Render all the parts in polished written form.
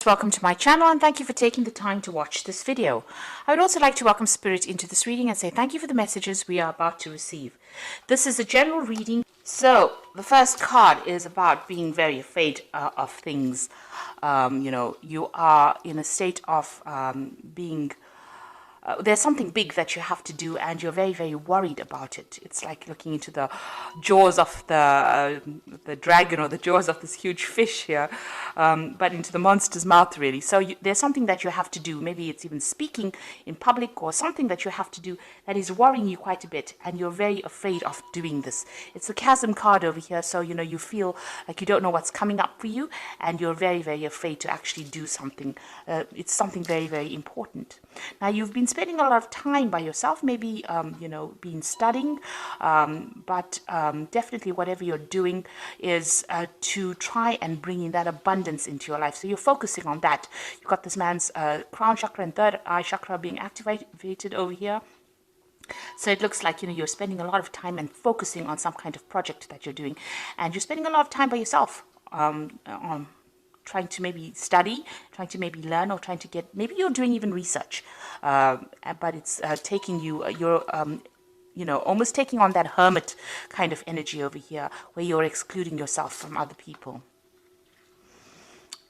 Welcome to my channel and thank you for taking the time to watch this video. I would also like to welcome Spirit into this reading and say thank you for the messages we are about to receive. This is a general reading. So the first card is about being very afraid of things. You are in a state of being there's something big that you have to do and you're very, very worried about it. It's like looking into the jaws of the dragon or the jaws of this huge fish here, but into the monster's mouth, really. So there's something that you have to do. Maybe it's even speaking in public or something that you have to do that is worrying you quite a bit, and you're very afraid of doing this. It's the chasm card over here, so you feel like you don't know what's coming up for you, and you're very, very afraid to actually do something. It's something very, very important. Now, you've been spending a lot of time by yourself, maybe, been studying, but definitely whatever you're doing is to try and bring in that abundance into your life. So you're focusing on that. You've got this man's crown chakra and third eye chakra being activated over here. So it looks like, you're spending a lot of time and focusing on some kind of project that you're doing. And you're spending a lot of time by yourself on trying to maybe study, trying to maybe learn, or trying to get, maybe you're doing even research, but it's taking you, you're almost taking on that hermit kind of energy over here, where you're excluding yourself from other people.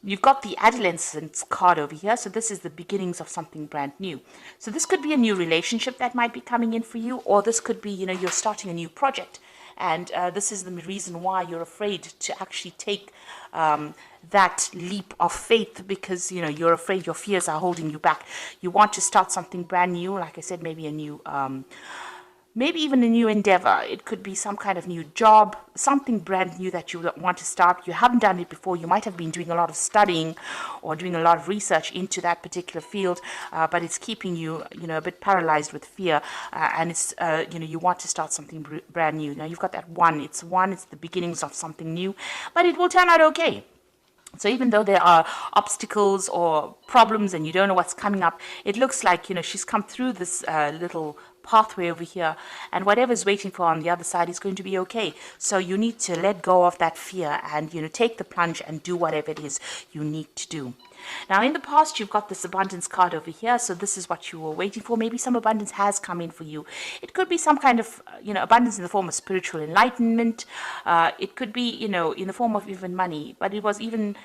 You've got the adolescence card over here, so this is the beginnings of something brand new. So this could be a new relationship that might be coming in for you, or this could be, you're starting a new project. And this is the reason why you're afraid to actually take that leap of faith, because you're afraid your fears are holding you back. You want to start something brand new, like I said, maybe a new maybe even a new endeavor. It could be some kind of new job, something brand new that you want to start. You haven't done it before. You might have been doing a lot of studying or doing a lot of research into that particular field, but it's keeping you, a bit paralyzed with fear. And it's, you want to start something brand new. Now you've got that one. It's the beginnings of something new, but it will turn out okay. So even though there are obstacles or problems and you don't know what's coming up, it looks like, she's come through this little pathway over here, and whatever's waiting for on the other side is going to be okay. So you need to let go of that fear and, take the plunge and do whatever it is you need to do. Now, in the past, you've got this abundance card over here. So this is what you were waiting for. Maybe some abundance has come in for you. It could be some kind of, abundance in the form of spiritual enlightenment. It could be, in the form of even money, but it was even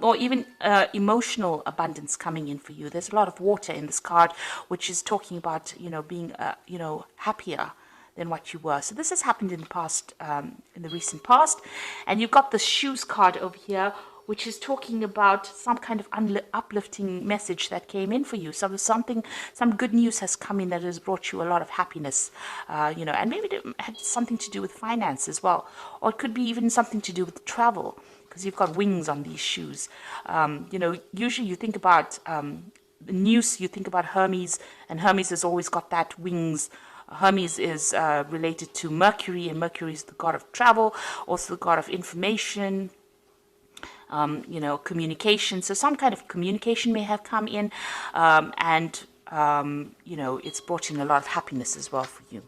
or even emotional abundance coming in for you. There's a lot of water in this card, which is talking about, being, happier than what you were. So this has happened in the past, in the recent past. And you've got the shoes card over here, which is talking about some kind of uplifting message that came in for you. So there's some good news has come in that has brought you a lot of happiness, and maybe it had something to do with finance as well. Or it could be even something to do with travel, because you've got wings on these shoes. Usually you think about the news, you think about Hermes, and Hermes has always got that wings. Hermes is related to Mercury, and Mercury is the god of travel, also the god of information, communication. So some kind of communication may have come in, and it's brought in a lot of happiness as well for you.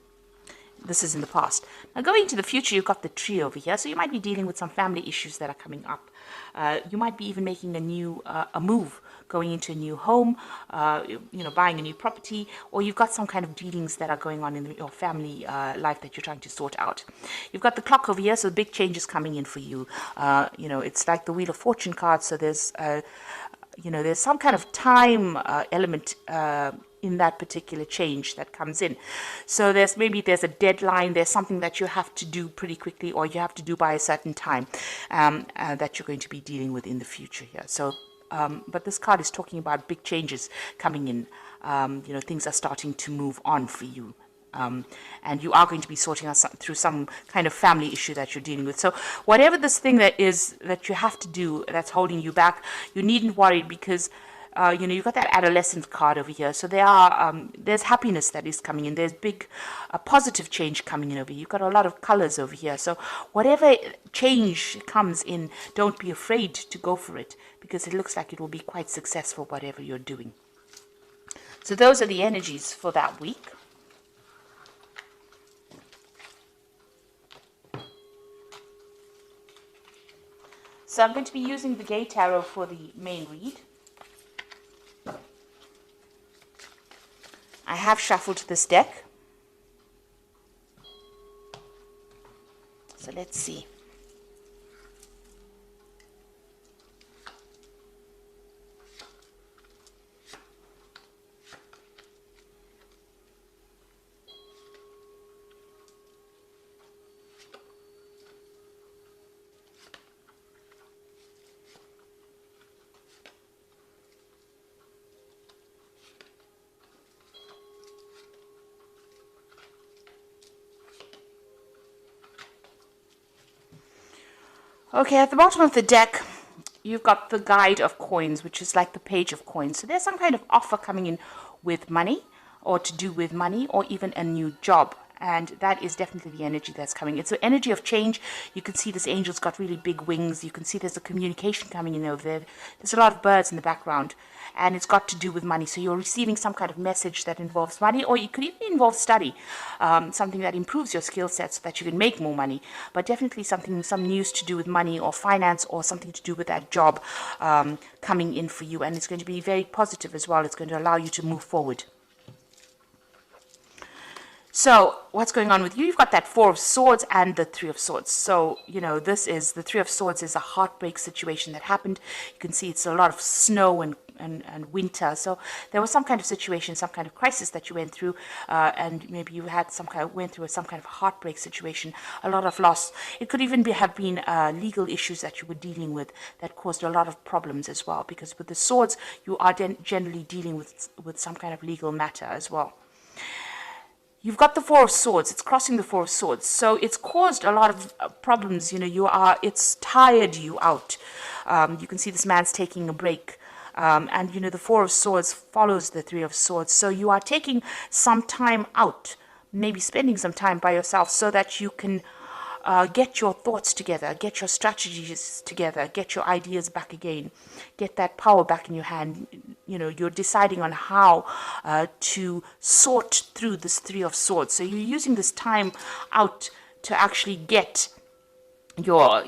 This is in the past. Now, going into the future, you've got the tree over here. So you might be dealing with some family issues that are coming up. You might be even making a new a move, going into a new home, buying a new property, or you've got some kind of dealings that are going on in your family life that you're trying to sort out. You've got the clock over here, so big changes coming in for you. It's like the Wheel of Fortune card. So there's there's some kind of time element in that particular change that comes in. So there's a deadline, there's something that you have to do pretty quickly, or you have to do by a certain time, that you're going to be dealing with in the future here. So but this card is talking about big changes coming in. Things are starting to move on for you. And you are going to be sorting out through some kind of family issue that you're dealing with. So whatever this thing that is that you have to do that's holding you back, you needn't worry, because you've got that adolescent card over here. So there's happiness that is coming in. There's big positive change coming in over here. You've got a lot of colors over here. So whatever change comes in, don't be afraid to go for it, because it looks like it will be quite successful, whatever you're doing. So those are the energies for that week. So I'm going to be using the Gay Tarot for the main read. I have shuffled this deck. So let's see. Okay, at the bottom of the deck, you've got the Guide of Coins, which is like the Page of Coins. So there's some kind of offer coming in with money, or to do with money, or even a new job. And that is definitely the energy that's coming. It's an energy of change. You can see this angel's got really big wings. You can see there's a communication coming in over there. There's a lot of birds in the background. And it's got to do with money. So you're receiving some kind of message that involves money, or it could even involve study, something that improves your skill set so that you can make more money. But definitely some news to do with money or finance, or something to do with that job coming in for you. And it's going to be very positive as well. It's going to allow you to move forward. So what's going on with you? You've got that Four of Swords and the Three of Swords. So, this is the Three of Swords is a heartbreak situation that happened. You can see it's a lot of snow and winter. So there was some kind of situation, some kind of crisis that you went through, and maybe you had went through some kind of heartbreak situation, a lot of loss. It could even have been legal issues that you were dealing with that caused a lot of problems as well. Because with the swords, you are generally dealing with some kind of legal matter as well. You've got the Four of Swords. It's crossing the Four of Swords. So it's caused a lot of problems. It's tired you out. You can see this man's taking a break. And the Four of Swords follows the Three of Swords. So you are taking some time out, maybe spending some time by yourself so that you can get your thoughts together, get your strategies together, get your ideas back again, get that power back in your hand. You're deciding on how to sort through this Three of Swords. So you're using this time out to actually get your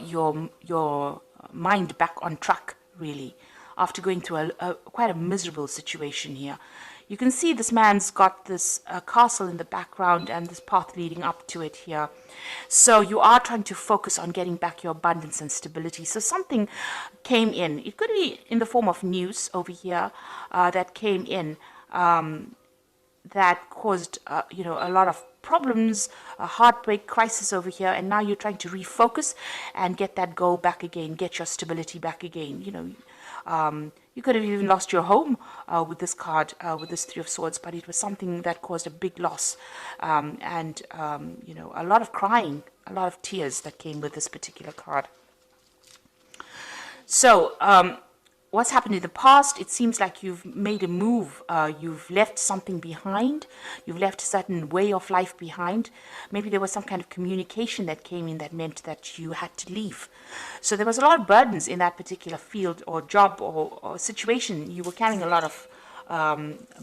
mind back on track, really, after going through quite a miserable situation here. You can see this man's got this castle in the background and this path leading up to it here. So you are trying to focus on getting back your abundance and stability. So something came in. It could be in the form of news over here that came in that caused, a lot of problems, a heartbreak, crisis over here. And now you're trying to refocus and get that goal back again, get your stability back again. You could have even lost your home with this card, with this Three of Swords, but it was something that caused a big loss and a lot of crying, a lot of tears that came with this particular card. So what's happened in the past, it seems like you've made a move, you've left something behind, you've left a certain way of life behind. Maybe there was some kind of communication that came in that meant that you had to leave. So there was a lot of burdens in that particular field or job or situation. You were carrying a lot of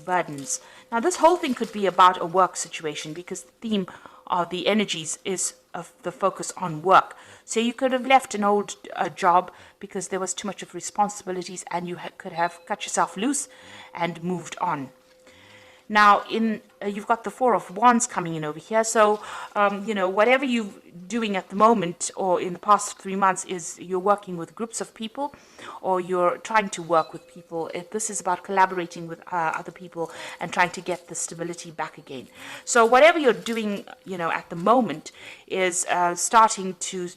burdens. Now this whole thing could be about a work situation, because the theme of the energies is of the focus on work. So you could have left an old job because there was too much of responsibilities, and you could have cut yourself loose and moved on. Now, you've got the Four of Wands coming in over here. So, whatever you're doing at the moment or in the past 3 months is you're working with groups of people, or you're trying to work with people. This is about collaborating with other people and trying to get the stability back again. So whatever you're doing, at the moment is starting to,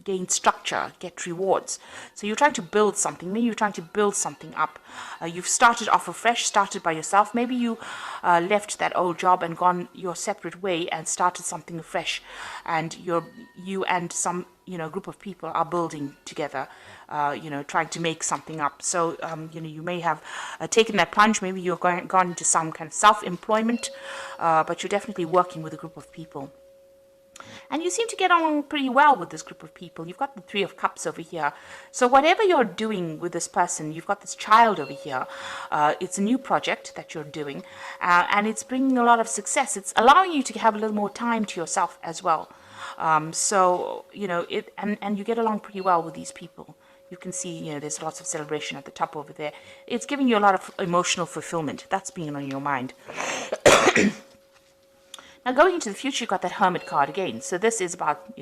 gain structure, get rewards. So you're trying to build something. Maybe you're trying to build something up. You've started off afresh, started by yourself. Maybe you left that old job and gone your separate way and started something afresh, and you and some group of people are building together, trying to make something up. So you may have taken that plunge. Maybe you're gone into some kind of self-employment, but you're definitely working with a group of people. And you seem to get on pretty well with this group of people. You've got the Three of Cups over here. So whatever you're doing with this person, you've got this child over here. It's a new project that you're doing, and it's bringing a lot of success. It's allowing you to have a little more time to yourself as well. And you get along pretty well with these people. You can see, there's lots of celebration at the top over there. It's giving you a lot of emotional fulfillment. That's being on your mind. Now, going into the future, you've got that Hermit card again. So this is about,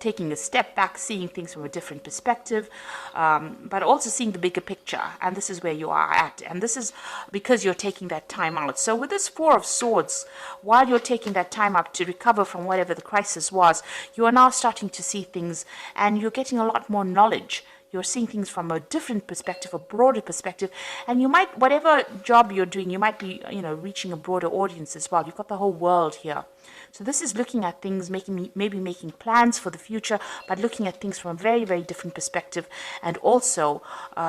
taking a step back, seeing things from a different perspective, but also seeing the bigger picture. And this is where you are at. And this is because you're taking that time out. So with this Four of Swords, while you're taking that time out to recover from whatever the crisis was, you are now starting to see things and you're getting a lot more knowledge. You're seeing things from a different perspective, a broader perspective, and you might, whatever job you're doing, you might be, reaching a broader audience as well. You've got the whole world here. So this is looking at things, maybe making plans for the future, but looking at things from a very, very different perspective. And also,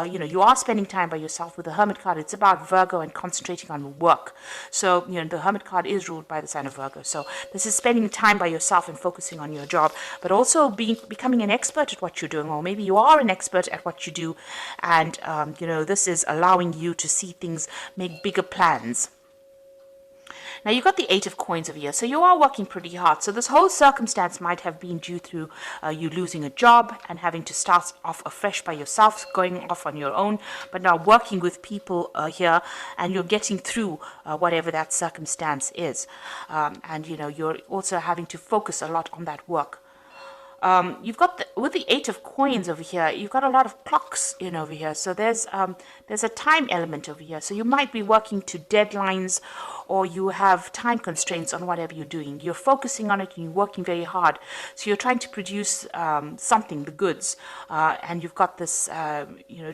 you are spending time by yourself with the Hermit card. It's about Virgo and concentrating on work. So, the Hermit card is ruled by the sign of Virgo. So this is spending time by yourself and focusing on your job, but also becoming an expert at what you're doing, or maybe you are an expert at what you do. And, this is allowing you to see things, make bigger plans. Now, you've got the Eight of Coins over here, so you are working pretty hard. So this whole circumstance might have been due through you losing a job and having to start off afresh by yourself, going off on your own, but now working with people here, and you're getting through whatever that circumstance is. And, you're also having to focus a lot on that work. You've got with the Eight of Coins over here, you've got a lot of clocks in over here. So there's a time element over here. So you might be working to deadlines, or you have time constraints on whatever you're doing. You're focusing on it and you're working very hard. So you're trying to produce something, the goods, and you've got this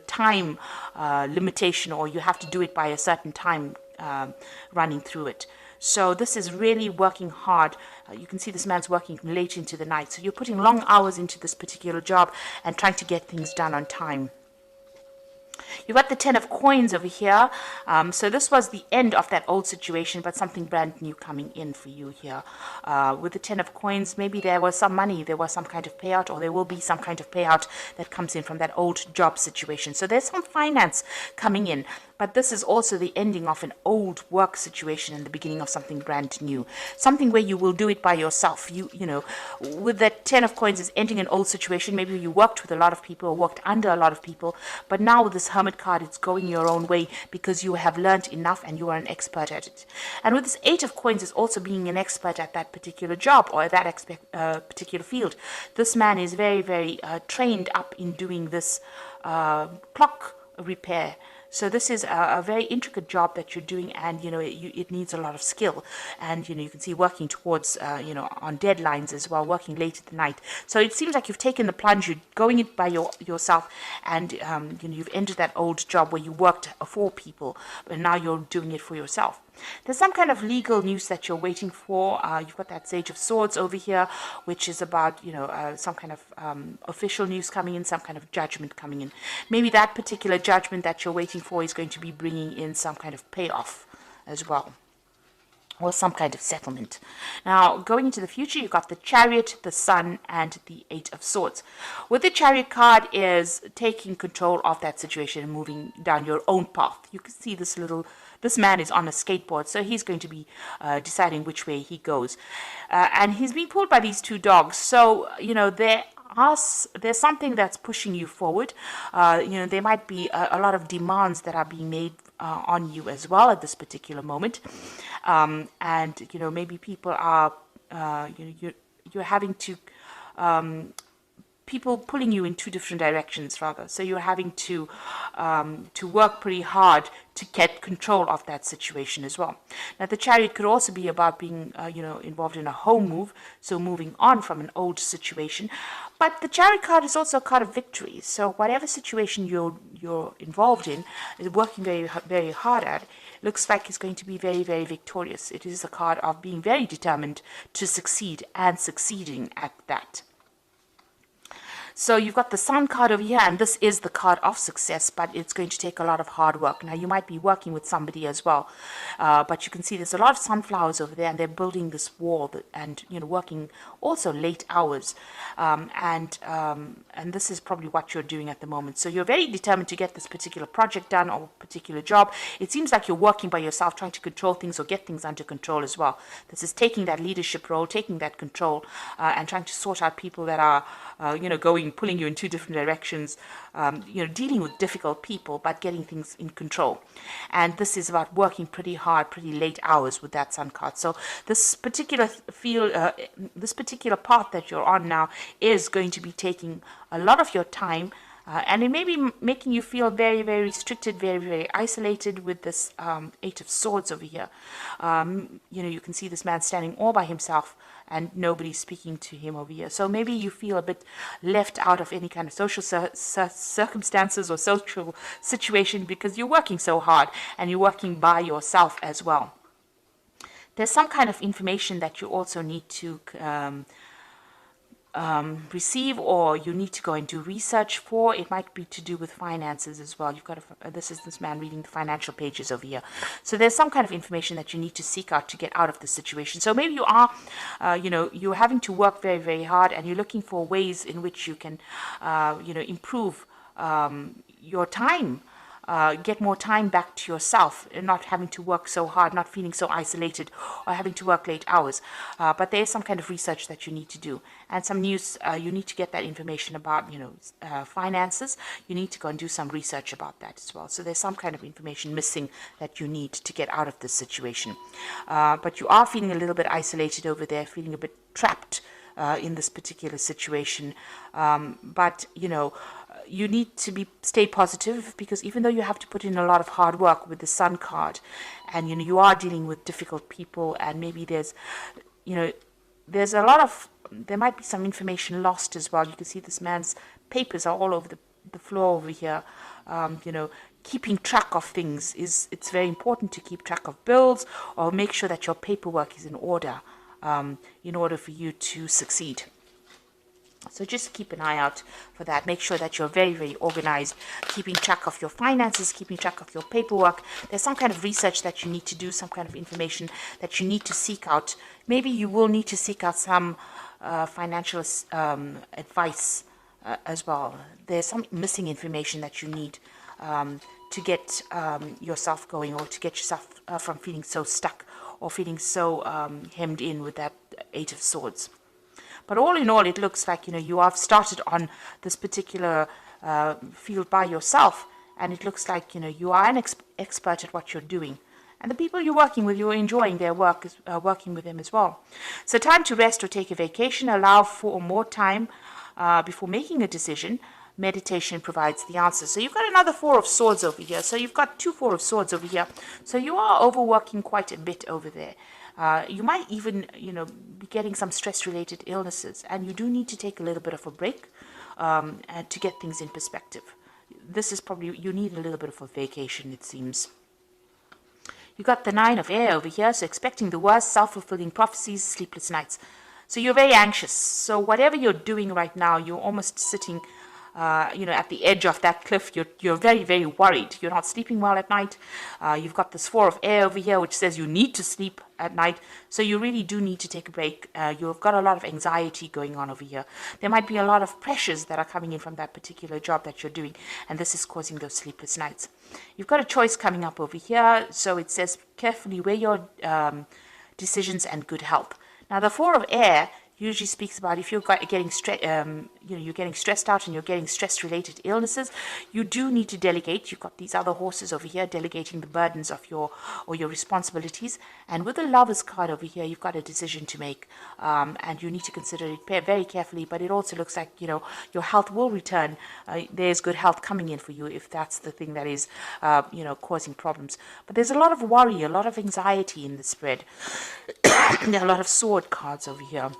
time limitation, or you have to do it by a certain time running through it. So this is really working hard. You can see this man's working late into the night. So you're putting long hours into this particular job and trying to get things done on time. You've got the Ten of Coins over here. So this was the end of that old situation, but something brand new coming in for you here. With the Ten of Coins, maybe there was some money, there was some kind of payout, or there will be some kind of payout that comes in from that old job situation. So there's some finance coming in. But this is also the ending of an old work situation and the beginning of something brand new. Something where you will do it by yourself. With that Ten of Coins is ending an old situation. Maybe you worked with a lot of people or worked under a lot of people. But now with this Hermit card, it's going your own way because you have learned enough and you are an expert at it. And with this Eight of Coins is also being an expert at that particular job or that particular field. This man is very, very trained up in doing this clock repair. So this is a very intricate job that you're doing, and it needs a lot of skill. And you can see working towards on deadlines as well, working late at the night. So it seems like you've taken the plunge, you're going it by yourself, and you've entered that old job where you worked for people, but now you're doing it for yourself. There's some kind of legal news that you're waiting for. You've got that Sage of Swords over here, which is about, some kind of official news coming in, some kind of judgment coming in. Maybe that particular judgment that you're waiting for is going to be bringing in some kind of payoff as well, or some kind of settlement. Now, going into the future, you've got the Chariot, the Sun, and the Eight of Swords. With the Chariot card is taking control of that situation and moving down your own path. You can see this man is on a skateboard, so he's going to be deciding which way he goes. And he's being pulled by these two dogs. So, there's something that's pushing you forward. There might be a lot of demands that are being made on you as well at this particular moment. And, maybe people are, you're having to, people pulling you in two different directions, rather. So you're having to work pretty hard to get control of that situation as well. Now, the Chariot could also be about being, involved in a home move, so moving on from an old situation. But the Chariot card is also a card of victory. So whatever situation you're involved in, working very, very hard at, looks like it's going to be very, very victorious. It is a card of being very determined to succeed and succeeding at that. So you've got the Sun card over here, and this is the card of success, but it's going to take a lot of hard work. Now, you might be working with somebody as well, but you can see there's a lot of sunflowers over there, and they're building this wall and, working also late hours. And this is probably what you're doing at the moment. So you're very determined to get this particular project done or particular job. It seems like you're working by yourself, trying to control things or get things under control as well. This is taking that leadership role, taking that control, and trying to sort out people that are, going pulling you in two different directions, dealing with difficult people, but getting things in control. And this is about working pretty hard, pretty late hours with that Sun card. So this particular this particular path that you're on now is going to be taking a lot of your time. And it may be making you feel very, very restricted, very, very isolated with this Eight of Swords over here. You can see this man standing all by himself and nobody's speaking to him over here. So maybe you feel a bit left out of any kind of social circumstances or social situation because you're working so hard and you're working by yourself as well. There's some kind of information that you also need to receive, or you need to go and do research for. It might be to do with finances as well. You've got this is this man reading the financial pages over here. So there's some kind of information that you need to seek out to get out of the situation. So maybe you are, you're having to work very, very hard, and you're looking for ways in which you can, improve your time. Get more time back to yourself, and not having to work so hard, not feeling so isolated, or having to work late hours. But there is some kind of research that you need to do, and some news. You need to get that information about, finances. You need to go and do some research about that as well. So there's some kind of information missing that you need to get out of this situation. But you are feeling a little bit isolated over there, feeling a bit trapped in this particular situation. But you need to stay positive, because even though you have to put in a lot of hard work with the Sun card, and you are dealing with difficult people, and maybe there might be some information lost as well. You can see this man's papers are all over the floor over here. Keeping track of things it's very important to keep track of bills, or make sure that your paperwork is in order for you to succeed. So just keep an eye out for that. Make sure that you're very, very organized, keeping track of your finances, keeping track of your paperwork. There's some kind of research that you need to do, some kind of information that you need to seek out. Maybe you will need to seek out some financial advice as well. There's some missing information that you need to get yourself going, or to get yourself from feeling so stuck, or feeling so hemmed in with that Eight of Swords. But all in all, it looks like, you have started on this particular field by yourself, and it looks like, you are an expert at what you're doing. And the people you're working with, you're enjoying their work, working with them as well. So time to rest or take a vacation. Allow for more time before making a decision. Meditation provides the answer. So you've got another Four of Swords over here. So you've got two Four of Swords over here. So you are overworking quite a bit over there. You might even, be getting some stress-related illnesses, and you do need to take a little bit of a break to get things in perspective. This is probably, you need a little bit of a vacation, it seems. You got the Nine of Air over here, so expecting the worst, self-fulfilling prophecies, sleepless nights. So you're very anxious. So whatever you're doing right now, you're almost sitting at the edge of that cliff. You're very, very worried. You're not sleeping well at night. You've got this Four of Air over here, which says you need to sleep at night. So you really do need to take a break. You've got a lot of anxiety going on over here. There might be a lot of pressures that are coming in from that particular job that you're doing, and this is causing those sleepless nights. You've got a choice coming up over here. So it says carefully weigh your decisions and good health. Now the Four of Air usually speaks about if you're getting you're getting stressed out and you're getting stress-related illnesses, you do need to delegate. You've got these other horses over here delegating the burdens of your responsibilities. And with the Lover's card over here, you've got a decision to make, and you need to consider it very carefully. But it also looks like your health will return. There's good health coming in for you if that's the thing that is causing problems. But there's a lot of worry, a lot of anxiety in the spread. There are a lot of sword cards over here.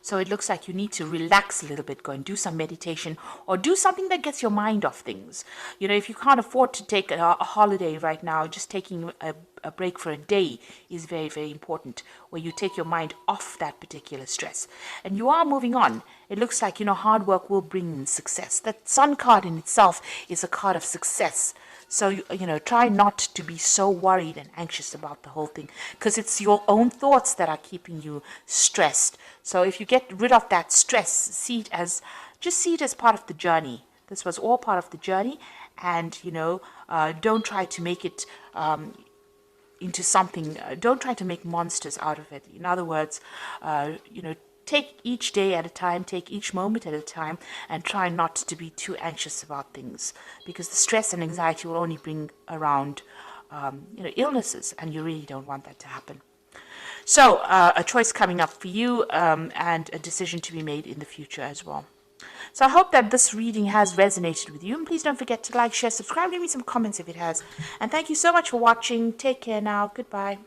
So it looks like you need to relax a little bit, go and do some meditation, or do something that gets your mind off things. If you can't afford to take a holiday right now, just taking a break for a day is very, very important, where you take your mind off that particular stress. And you are moving on. It looks like, hard work will bring in success. That Sun card in itself is a card of success. So, try not to be so worried and anxious about the whole thing, because it's your own thoughts that are keeping you stressed. So if you get rid of that stress, see it as part of the journey. This was all part of the journey, and, don't try to make it into something, don't try to make monsters out of it. In other words, take each day at a time, take each moment at a time, and try not to be too anxious about things, because the stress and anxiety will only bring around illnesses, and you really don't want that to happen. So, a choice coming up for you, and a decision to be made in the future as well. So I hope that this reading has resonated with you. And please don't forget to like, share, subscribe, leave me some comments if it has. And thank you so much for watching. Take care now. Goodbye.